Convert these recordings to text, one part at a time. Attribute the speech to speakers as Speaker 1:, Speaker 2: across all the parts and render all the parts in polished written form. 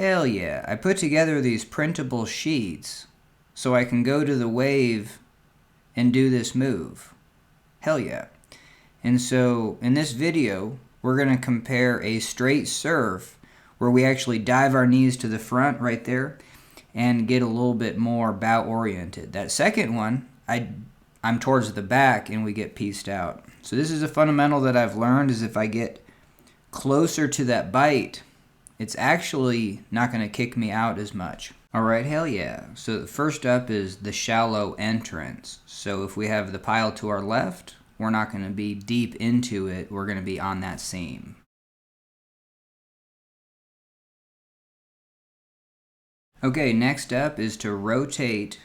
Speaker 1: Hell yeah, I put together these printable sheets so I can go to the wave and do this move. Hell yeah. And so in this video, we're going to compare a straight surf where we actually dive our knees to the front right there and get a little bit more bow oriented. That second one, I'm towards the back and we get pieced out. So this is a fundamental that I've learned, is if I get closer to that bite, it's actually not going to kick me out as much. Alright, hell yeah. So first up is the shallow entrance. So if we have the pile to our left, we're not going to be deep into it, we're going to be on that seam. Okay, next up is to rotate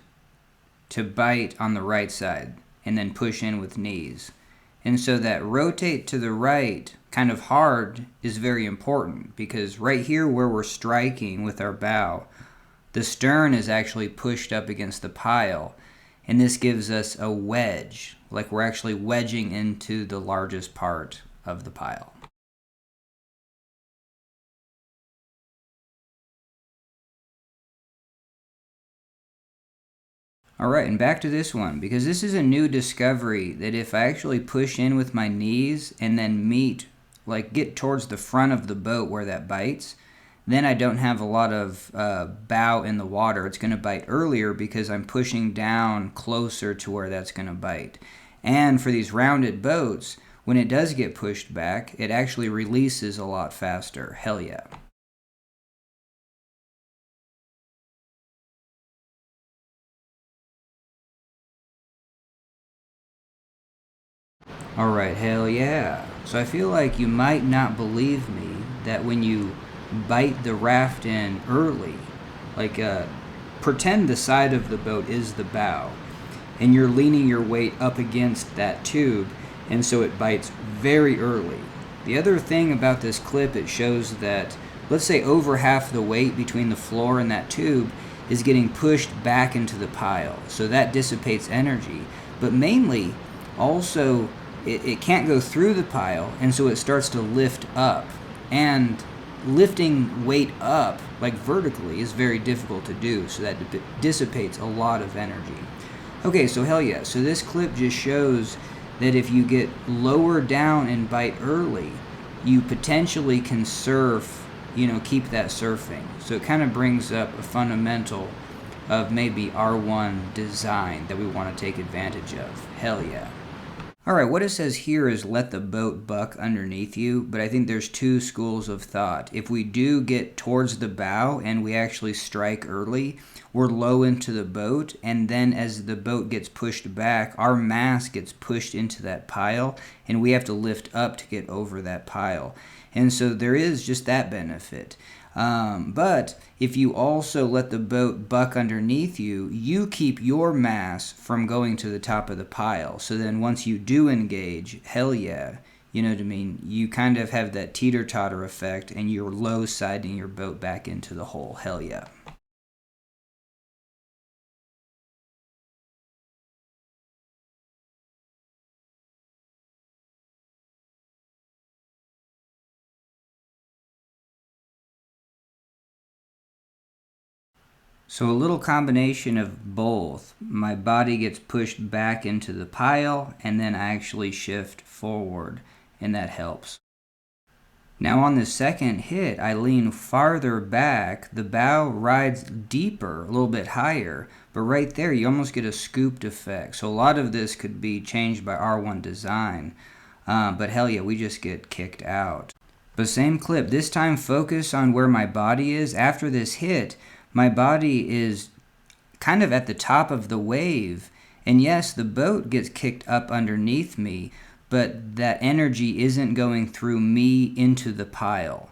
Speaker 1: to bite on the right side and then push in with knees. And so that rotate to the right kind of hard is very important, because right here where we're striking with our bow, the stern is actually pushed up against the pile, and this gives us a wedge, like we're actually wedging into the largest part of the pile. Alright, and back to this one, because this is a new discovery that if I actually push in with my knees and then meet, like get towards the front of the boat where that bites, then I don't have a lot of bow in the water. It's going to bite earlier because I'm pushing down closer to where that's going to bite. And for these rounded boats, when it does get pushed back, it actually releases a lot faster. Hell yeah. Alright, hell yeah. So I feel like you might not believe me that when you bite the raft in early, like pretend the side of the boat is the bow, and you're leaning your weight up against that tube, and so it bites very early. The other thing about this clip, it shows that, let's say over half the weight between the floor and that tube is getting pushed back into the pile, so that dissipates energy. But mainly, also, it can't go through the pile, and so it starts to lift up. And lifting weight up, like vertically, is very difficult to do, so that dissipates a lot of energy. Okay, so hell yeah. So this clip just shows that if you get lower down and bite early, you potentially can surf, keep that surfing. So it kind of brings up a fundamental of maybe R1 design that we want to take advantage of. Hell yeah. Alright, what it says here is let the boat buck underneath you, but I think there's two schools of thought. If we do get towards the bow and we actually strike early, we're low into the boat, and then as the boat gets pushed back, our mass gets pushed into that pile, and we have to lift up to get over that pile. And so there is just that benefit. But if you also let the boat buck underneath you, you keep your mass from going to the top of the pile. So then once you do engage, hell yeah, you know what I mean? You kind of have that teeter-totter effect, and you're low siding your boat back into the hole. Hell yeah. So a little combination of both. My body gets pushed back into the pile, and then I actually shift forward, and that helps. Now on the second hit, I lean farther back, the bow rides deeper, a little bit higher, but right there you almost get a scooped effect. So a lot of this could be changed by R1 design, but hell yeah, we just get kicked out. But same clip, this time focus on where my body is. After this hit, my body is kind of at the top of the wave, and yes, the boat gets kicked up underneath me, but that energy isn't going through me into the pile.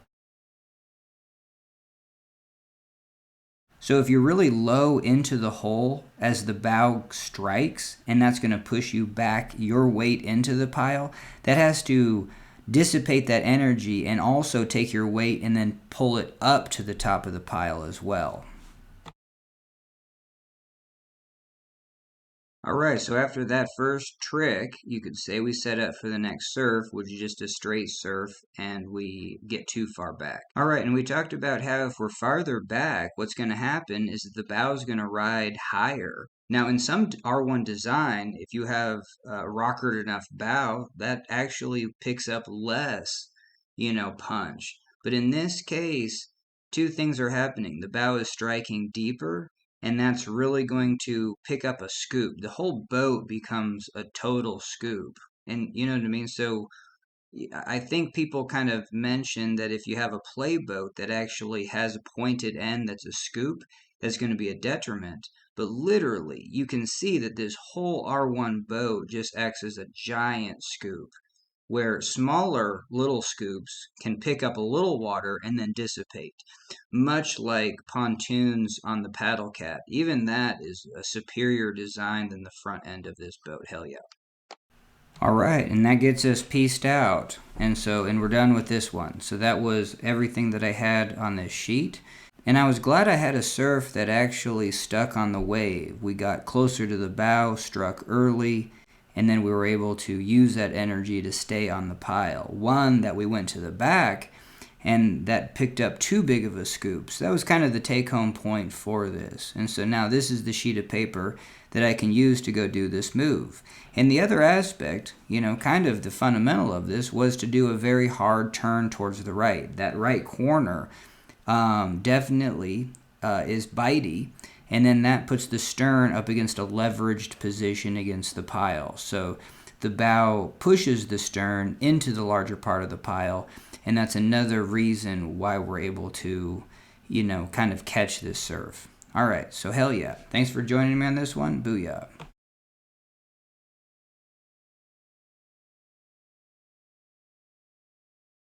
Speaker 1: So if you're really low into the hole as the bow strikes, and that's going to push you back, your weight into the pile, that has to dissipate that energy and also take your weight and then pull it up to the top of the pile as well. All right, so after that first trick, you could say we set up for the next surf, which is just a straight surf, and we get too far back. All right, and we talked about how if we're farther back, what's going to happen is that the bow is going to ride higher. Now, in some R1 design, if you have a rockered enough bow, that actually picks up less, punch. But in this case, two things are happening. The bow is striking deeper, and that's really going to pick up a scoop. The whole boat becomes a total scoop. And you know what I mean? So I think people kind of mention that if you have a play boat that actually has a pointed end that's a scoop, that's going to be a detriment. But literally, you can see that this whole R1 boat just acts as a giant scoop, where smaller little scoops can pick up a little water and then dissipate, much like pontoons on the Paddle Cat. Even that is a superior design than the front end of this boat. Hell yeah. All right, and that gets us pieced out. And we're done with this one. So that was everything that I had on this sheet. And I was glad I had a surf that actually stuck on the wave. We got closer to the bow, struck early, and then we were able to use that energy to stay on the pile. One, that we went to the back, and that picked up too big of a scoop. So that was kind of the take-home point for this. And so now this is the sheet of paper that I can use to go do this move. And the other aspect, kind of the fundamental of this, was to do a very hard turn towards the right. That right corner definitely is bitey, and then that puts the stern up against a leveraged position against the pile. So the bow pushes the stern into the larger part of the pile, and that's another reason why we're able to, kind of catch this surf. All right, so hell yeah. Thanks for joining me on this one. Booyah.